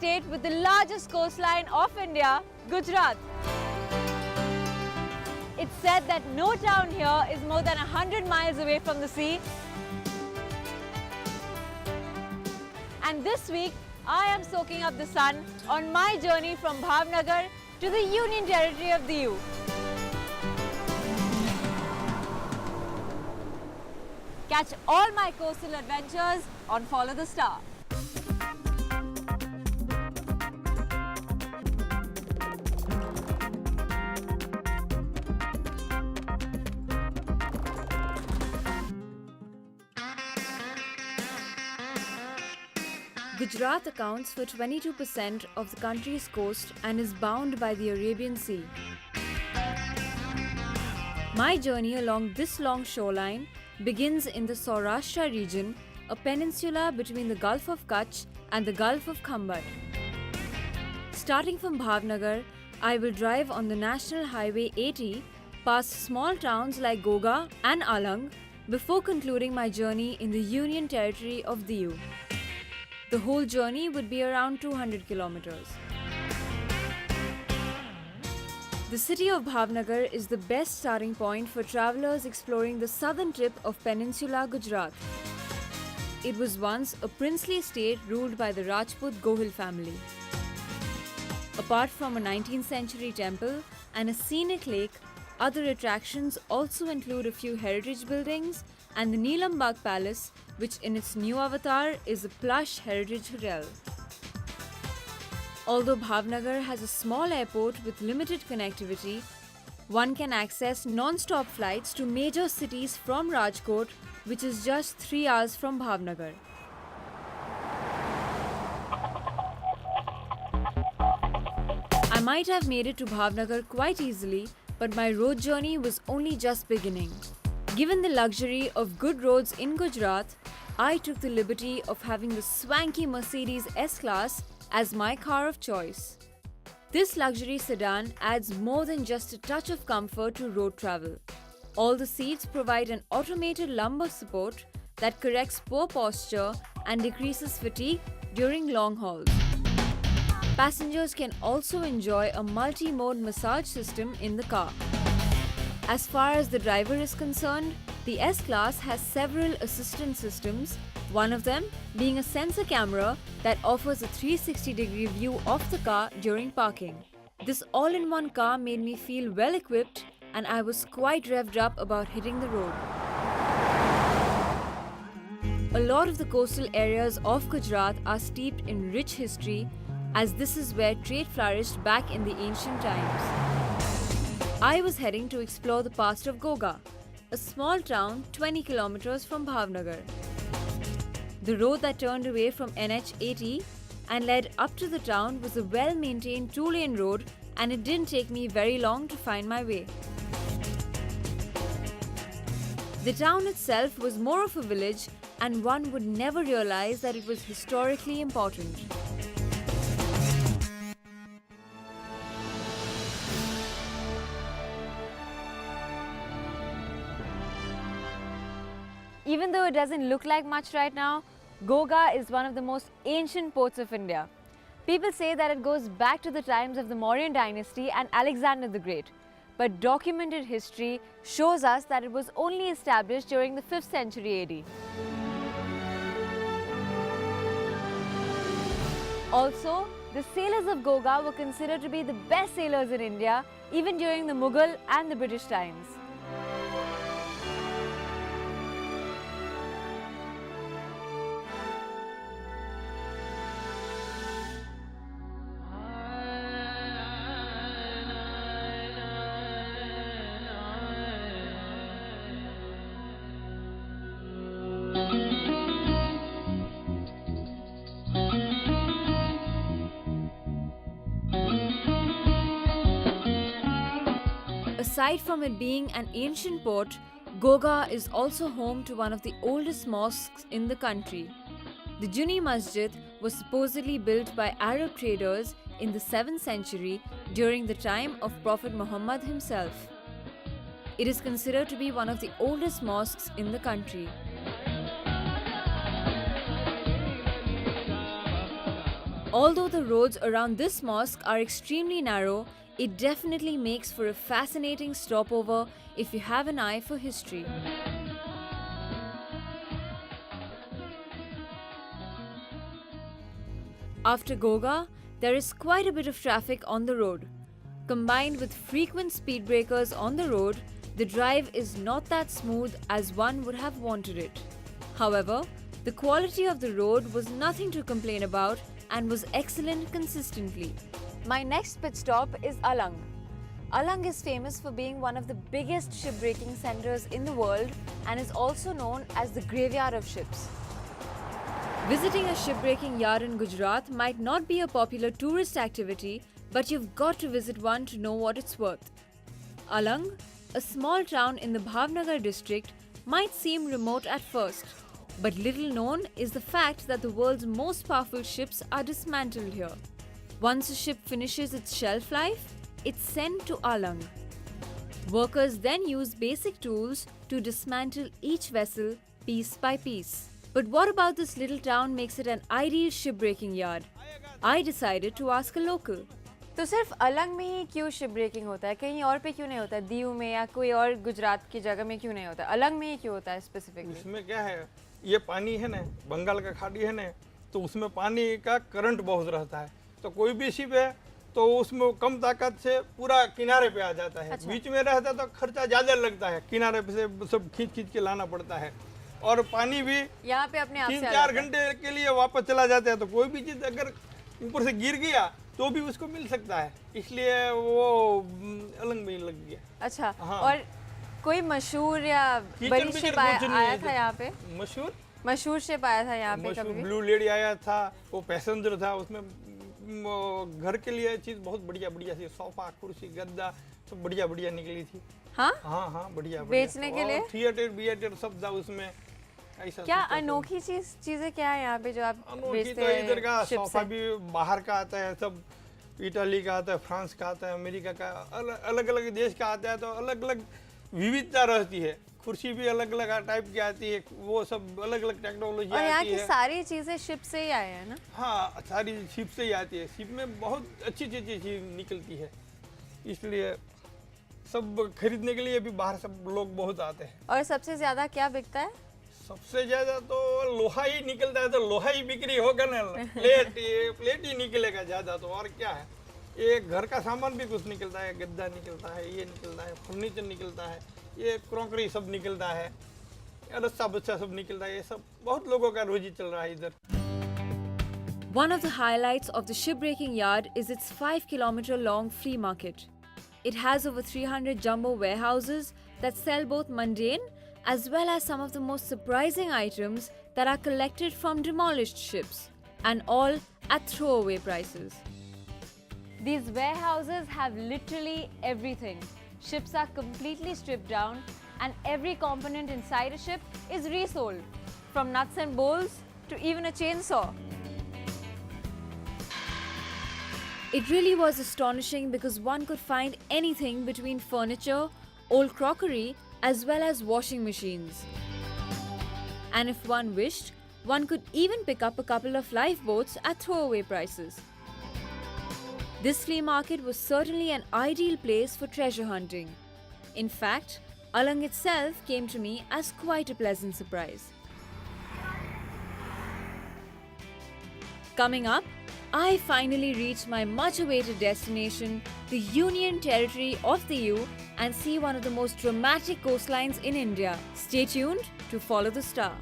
state with the largest coastline of India, Gujarat. It's said that no town here is more than 100 miles away from the sea. And this week, I am soaking up the sun on my journey from Bhavnagar to the Union Territory of Diu. Catch all my coastal adventures on Follow the Star. Gujarat accounts for 22% of the country's coast and is bound by the Arabian Sea. My journey along this long shoreline begins in the Saurashtra region, a peninsula between the Gulf of Kutch and the Gulf of Khambat. Starting from Bhavnagar, I will drive on the National Highway 80 past small towns like Ghogha and Alang before concluding my journey in the Union Territory of Diu. The whole journey would be around 200 kilometers. The city of Bhavnagar is the best starting point for travelers exploring the southern tip of Peninsula Gujarat. It was once a princely state ruled by the Rajput Gohil family. Apart from a 19th century temple and a scenic lake, other attractions also include a few heritage buildings and the Neelambag Palace, which in its new avatar is a plush heritage hotel. Although Bhavnagar has a small airport with limited connectivity, one can access non-stop flights to major cities from Rajkot, which is just 3 hours from Bhavnagar. I might have made it to Bhavnagar quite easily, but my road journey was only just beginning. Given the luxury of good roads in Gujarat, I took the liberty of having the swanky Mercedes S-Class as my car of choice. This luxury sedan adds more than just a touch of comfort to road travel. All the seats provide an automated lumbar support that corrects poor posture and decreases fatigue during long hauls. Passengers can also enjoy a multi-mode massage system in the car. As far as the driver is concerned, the S-Class has several assistance systems, one of them being a sensor camera that offers a 360-degree view of the car during parking. This all-in-one car made me feel well-equipped and I was quite revved up about hitting the road. A lot of the coastal areas of Gujarat are steeped in rich history, as this is where trade flourished back in the ancient times. I was heading to explore the past of Ghogha, a small town 20 kilometers from Bhavnagar. The road that turned away from NH 80 and led up to the town was a well-maintained 2-lane road, and it didn't take me very long to find my way. The town itself was more of a village, and one would never realize that it was historically important. Even though it doesn't look like much right now, Ghogha is one of the most ancient ports of India. People say that it goes back to the times of the Mauryan dynasty and Alexander the Great. But documented history shows us that it was only established during the 5th century AD. Also, the sailors of Ghogha were considered to be the best sailors in India, even during the Mughal and the British times. Aside from it being an ancient port, Ghogha is also home to one of the oldest mosques in the country. The Juni Masjid was supposedly built by Arab traders in the 7th century during the time of Prophet Muhammad himself. It is considered to be one of the oldest mosques in the country. Although the roads around this mosque are extremely narrow, it definitely makes for a fascinating stopover if you have an eye for history. After Ghogha, there is quite a bit of traffic on the road. Combined with frequent speed breakers on the road, the drive is not that smooth as one would have wanted it. However, the quality of the road was nothing to complain about and was excellent consistently. My next pit stop is Alang. Alang is famous for being one of the biggest shipbreaking centers in the world and is also known as the graveyard of ships. Visiting a shipbreaking yard in Gujarat might not be a popular tourist activity, but you've got to visit one to know what it's worth. Alang, a small town in the Bhavnagar district, might seem remote at first, but little known is the fact that the world's most powerful ships are dismantled here. Once a ship finishes its shelf life, it's sent to Alang. Workers then use basic tools to dismantle each vessel piece by piece. But what about this little town makes it an ideal shipbreaking yard? I decided to ask a local. तो सिर्फ अलंग में ही क्यों ship breaking होता है, कहीं और पे क्यों नहीं होता है, दीव में या कोई और गुजरात की जगह में क्यों नहीं होता है, अलंग में ही क्यों होता है स्पेसिफिकली? इसमें क्या है, ये पानी है ना, बंगाल का खाड़ी है ना, तो उसमें पानी का करंट बहुत रहता है, तो कोई भी शिप है तो उसमें कम ताकत से पूरा किनारे पे आ जाता है। अच्छा। बीच में रहता तो खर्चा ज़्यादा लगता है, किनारे पे से सब खींच के लाना पड़ता है और पानी भी यहाँ पे अपने आप से 3-4 घंटे के लिए वापस चला जाता है, तो कोई भी चीज़ अगर ऊपर से गिर गया तो भी उसको मिल सकता है, इसलिए वो अलंग में लग गया। अच्छा। हाँ। और कोई मशहूर या बड़ी शिप आया था यहाँ पे? मशहूर शिप आया था यहाँ पे कभी? ब्लू लेडी आया था, वो पैसेंजर था, उसमें घर के लिए चीज बहुत बढ़िया थी, सोफा, कुर्सी, गद्दा सब बढ़िया निकली थी। हाँ हाँ बढ़िया बेचने के लिए थिएटर सब था उसमें। ऐसा क्या अनोखी चीजें क्या है यहाँ पे जो आप बेचते हैं? इधर का सोफा भी बाहर का आता है, सब इटाली का आता है, फ्रांस का आता है, अमेरिका का, अलग अलग देश का आता है, तो अलग अलग विविधता रहती है। कुर्सी भी अलग अलग टाइप की आती है, वो सब अलग अलग टेक्नोलॉजी आती है। यहाँ की सारी चीजें शिप से ही आए हैं ना? हाँ, सारी शिप से ही आती है। शिप में बहुत अच्छी चीज निकलती है, इसलिए सब खरीदने के लिए भी बाहर सब लोग बहुत आते हैं। और सबसे ज्यादा क्या बिकता है? सबसे ज्यादा तो लोहा ही निकलता है, तो लोहा ही बिक्री होगा ना, प्लेट ही निकलेगा ज्यादा, तो और क्या है। ये घर का सामान भी कुछ निकलता है, गद्दा निकलता है, ये निकलता है, फर्नीचर निकलता है, ये क्रॉकरी सब निकलता है, रस्सा बच्चा सब निकलता है, ये सब बहुत लोगों का रोजी चल रहा है इधर। One of the highlights of the shipbreaking yard is its 5-kilometer long flea market. It has over 300 jumbo warehouses that sell both mundane as well as some of the most surprising items that are collected from demolished ships, and all at throwaway prices. These warehouses have literally everything. Ships are completely stripped down and every component inside a ship is resold, from nuts and bolts to even a chainsaw. It really was astonishing because one could find anything between furniture, old crockery, as well as washing machines. And if one wished, one could even pick up a couple of lifeboats at throwaway prices. This flea market was certainly an ideal place for treasure hunting. In fact, Alang itself came to me as quite a pleasant surprise. Coming up, I finally reached my much-awaited destination, the Union Territory of Diu, and see one of the most dramatic coastlines in India. Stay tuned to follow the star.